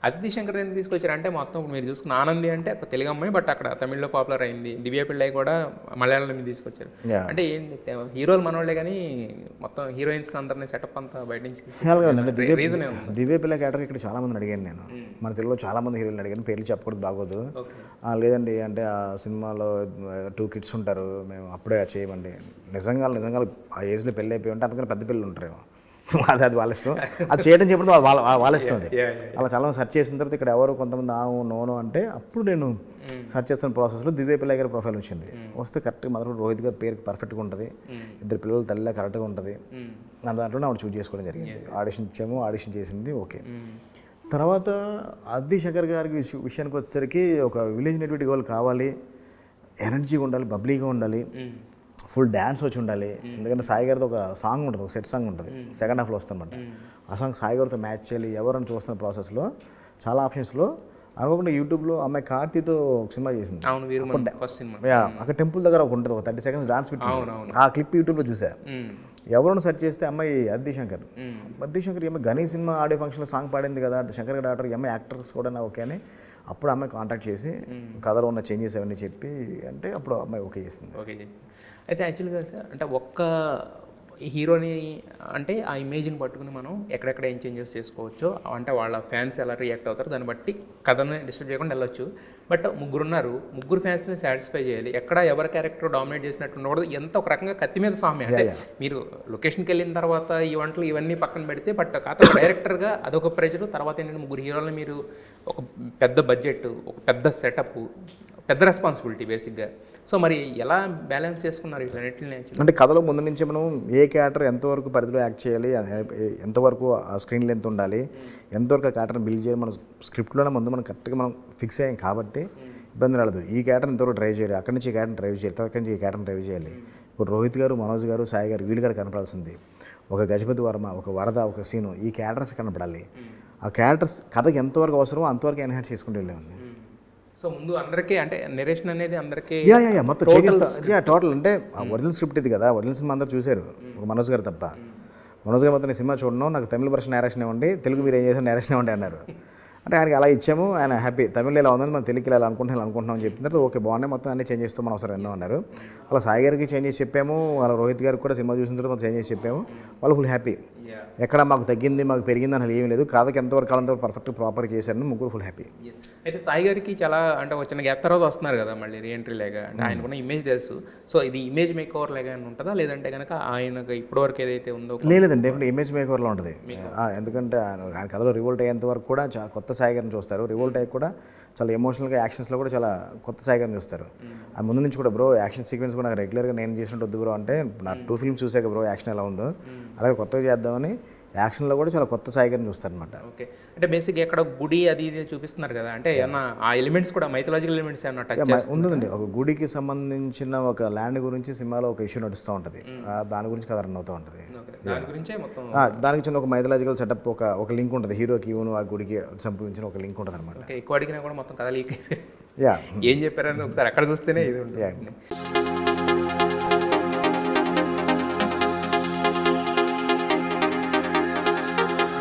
అదితి శంకర్ ఎందుకు తీసుకొచ్చారు అంటే మొత్తం ఇప్పుడు మీరు చూసుకున్న ఆనంది అంటే ఒక తెలుగు అమ్మాయి, బట్ అక్కడ తమిళ్లో పాపులర్ అయింది. దివ్య పిళ్ళై కూడా మలయాళంలో మీద తీసుకొచ్చారు. అంటే ఏంటి హీరోలు మనోళ్ళే కానీ మొత్తం హీరోయిన్స్ అందరినీ సెటప్ అంతా బయట నుంచి రీజన్ దివ్య పిల్ల క్యారెక్టర్ ఇక్కడ చాలా మందిని అడిగాను నేను. మన తెలుగులో చాలా మంది హీరోయిన్ అడిగాను, పేర్లు చెప్పకూడదు బాగోదు. లేదండి అంటే ఆ సినిమాలో 2 kids ఉంటారు, మేము అప్పుడే చేయమండి. నిజంగా ఆ ఏజ్లో పెళ్ళి అయిపోయి ఉంటే అంతకన్నా పెద్ద పిల్లలు ఉంటారేమో, అది వాళ్ళ ఇష్టం. అది చేయడం చెప్పడం వాళ్ళ ఇష్టం. అది అలా చాలా సెర్చ్ చేసిన తర్వాత ఇక్కడ ఎవరు కొంతమంది నోను అంటే అప్పుడు నేను సెర్చ్ చేస్తున్న ప్రాసెస్లో దివ్య పిల్లయ్య గారి ప్రొఫైల్ వచ్చింది. వస్తే కరెక్ట్గా మొదలు రోహిత్ గారి పేరుకి పర్ఫెక్ట్గా ఉంటుంది, 2 పిల్లల తల్లిలా కరెక్ట్గా ఉంటుంది. దాంట్లో ఆవిడ చూజ్ చేసుకోవడం జరిగింది. ఆడిషన్ ఇచ్చాము, ఆడిషన్ చేసింది, ఓకే. తర్వాత అదితి శంకర్ గారికి విషయానికి వచ్చేసరికి ఒక విలేజ్ నెటివిటీ గర్ల్ కావాలి, ఎనర్జీగా ఉండాలి, బబ్లీగా ఉండాలి, ఫుల్ డ్యాన్స్ వచ్చి ఉండాలి. ఎందుకంటే సాయి గారితో ఒక సాంగ్ ఉంటుంది, ఒక సెట్ సాంగ్ ఉంటుంది, సెకండ్ హాఫ్లో వస్తుందన్నమాట. ఆ సాంగ్ సాయి గారితో మ్యాచ్ చేయాలి. ఎవరని చూస్తున్న ప్రాసెస్లో చాలా ఆప్షన్స్లో అనుకోకుండా యూట్యూబ్లో అమ్మాయి కార్తీతో ఒక సినిమా చేసింది. అక్కడ టెంపుల్ దగ్గర ఒక ఉంటుంది, ఒక 30 seconds డాన్స్ పెట్టి ఆ క్లిప్ యూట్యూబ్లో చూసా. ఎవరైనా సెర్చ్ చేస్తే అమ్మాయి అదితి శంకర్. అదితి శంకర్ ఏమో గనీ సినిమా ఆడియో ఫంక్షన్లో సాంగ్ పాడింది కదా, శంకర్ గారి డాక్టర్ అమ్మాయి యాక్టర్స్ కూడా ఓకే అని అప్పుడు అమ్మాయి కాంటాక్ట్ చేసి కథలో ఉన్న చేంజెస్ అవన్నీ చెప్పి అంటే అప్పుడు అమ్మాయి ఓకే చేసింది. అయితే యాక్చువల్గా సార్ అంటే ఒక్క హీరోని అంటే ఆ ఇమేజ్ని పట్టుకుని మనం ఎక్కడెక్కడ ఏం చేంజెస్ చేసుకోవచ్చు అంటే వాళ్ళ ఫ్యాన్స్ ఎలా రియాక్ట్ అవుతారు దాన్ని బట్టి కథను డిస్టర్బ్ చేయకుండా వెళ్ళొచ్చు. బట్ ముగ్గురు ఫ్యాన్స్ని సాటిస్ఫై చేయాలి. ఎక్కడ ఎవరి క్యారెక్టర్ డామినేట్ చేసినట్టు ఉండకూడదు. ఎంత ఒక రకంగా కత్తి మీద సామె అంటే మీరు లొకేషన్కి వెళ్ళిన తర్వాత ఈ వంటలు ఇవన్నీ పక్కన పెడితే బట్ కథ డైరెక్టర్గా అదొక ప్రెజర్. తర్వాత ఏంటంటే ముగ్గురు హీరోలని మీరు ఒక పెద్ద బడ్జెట్, ఒక పెద్ద సెటప్, పెద్ద రెస్పాన్సిబిలిటీ బేసిక్గా. సో మరి ఎలా బ్యాలెన్స్ చేసుకున్నారు ఇవన్నిటిని? అంటే కథలో ముందు నుంచి మనం ఏ క్యారెక్టర్ ఎంతవరకు పరిధిలో యాక్ట్ చేయాలి, ఎంతవరకు ఆ స్క్రీన్ లెంత్ ఉండాలి, ఎంతవరకు ఆ క్యారెక్టర్ని బిల్డ్ చేయాలి, మన స్క్రిప్ట్లోనే ముందు మనం కరెక్ట్గా మనం ఫిక్స్ అయ్యాం కాబట్టి ఇబ్బంది రాలేదు. ఈ క్యారెక్టర్ ఎంతవరకు డ్రైవ్ చేయాలి, అక్కడి నుంచి ఈ క్యారెక్టర్ డ్రైవ్ చేయాలి, తర్వాత నుంచి ఈ క్యారెక్టర్ డ్రైవ్ చేయాలి. ఇప్పుడు రోహిత్ గారు, మనోజ్ గారు, సాయి గారు వీళ్ళు గారు కనపడాల్సింది. ఒక గజపతి వర్మ, ఒక వరద, ఒక సీను, ఈ క్యారెక్టర్స్ కనపడాలి. ఆ క్యారెక్టర్స్ కథకి ఎంతవరకు అవసరమో అంతవరకు ఎన్హాన్స్ చేసుకుంటూ వెళ్ళామండి. సో ముందు అందరికీ అంటే నెరేషన్ అనేది అందరికీ మొత్తం టోటల్ అంటే ఒరిజినల్ స్క్రిప్ట్ ఇది కదా, ఒరిజినల్ సినిమా అందరూ చూశారు, ఒక మనోజ్ గారు తప్ప. మనోజ్ గారు మొత్తం సినిమా చూడడం, నాకు తమిళ వర్షన్ నేరేషన్ ఇవ్వండి, తెలుగు మీరు ఏం చేసారు నేరేషన్ ఇవ్వండి అన్నారు. అంటే ఆయనకి అలా ఇచ్చాము, ఆయన హ్యాపీ. తమిళ ఇలా ఉందని మనం తెలుగుకి ఇలా అనుకుంటున్నాం అని చెప్పిన తర్వాత ఓకే బాగున్నాయి, మొత్తం అన్నీ చేంజ్ చేస్తాం, మనం అవసరం ఎంతో అన్నారు. అలా సాయి గారికి చేంజ్ చేసి చెప్పాము, అలా రోహిత్ గారికి కూడా సినిమా చూసిన తర్వాత మనం చేంజ్ చేసి చెప్పాము. వాళ్ళు ఫుల్ హ్యాపీ. ఎక్కడ మాకు తగ్గింది మాకు పెరిగింది అని ఏమీ లేదు, కథకి ఎంతవరకు కాలంతవరకు పర్ఫెక్ట్ ప్రాపర్గా చేశారని ముగ్గురు ఫుల్ హ్యాపీ. అయితే సాయి గారికి చాలా అంటే వచ్చిన గ్యాప్ తర్వాత వస్తున్నారు కదా మళ్ళీ రీఎంట్రీ లేగా, అంటే ఆయనకున్న ఇమేజ్ తెలుసు. సో ఇది ఇమేజ్ మేక్ ఓవర్ లేగా ఉంటుందా, లేదంటే కనుక ఆయనకు ఇప్పటివరకు ఏదైతే ఉందో? లేదండి, డెఫినెట్ ఇమేజ్ మేక్ ఓవర్లో ఉంటుంది. ఎందుకంటే ఆయన కథలో రివోల్ట్ అయ్యేంత వరకు కూడా చాలా కొత్త సాయి గారిని చూస్తారు. రివోల్ట్ అయ్యి కూడా చాలా ఎమోషనల్గా యాక్షన్స్లో కూడా చాలా కొత్త సాయి గారిని చూస్తారు. ఆ ముందు నుంచి కూడా బ్రో యాక్షన్ సీక్వెన్స్ కూడా నాకు రెగ్యులర్గా నేను చేసినట్టు వద్దు బ్రో అంటే, నా 2 films చూసాక బ్రో యాక్షన్ ఎలా ఉందో అలాగే కొత్తగా చేద్దామని యాక్షన్లో కూడా చాలా కొత్త సాయి గారిని చూస్తారనమాట. ఓకే, అంటే బేసిక్గా ఎక్కడ గుడి అది ఇది చూపిస్తున్నారు కదా, అంటే ఏమన్నా ఆ ఎలిమెంట్స్ కూడా మైథలాజికల్ ఎలిమెంట్స్ ఏమన్నా టచ్ ఉందండి. ఒక గుడికి సంబంధించిన ఒక ల్యాండ్ గురించి సినిమాలో ఒక ఇష్యూ నడుస్తూ ఉంటుంది, దాని గురించి కథ రన్ అవుతూ ఉంటుంది. దానికి చిన్న ఒక మైథలాజికల్ సెటప్, ఒక లింక్ ఉంటుంది, హీరోకి ఆ గుడికి సంబంధించిన ఒక లింక్ ఉంటుంది అనమాట. ఎక్కువ అడిగినా కూడా మొత్తం కథ లీక్ అయిపోయి ఏం చెప్పారని ఒకసారి అక్కడ చూస్తేనే ఇది ఉంటుంది.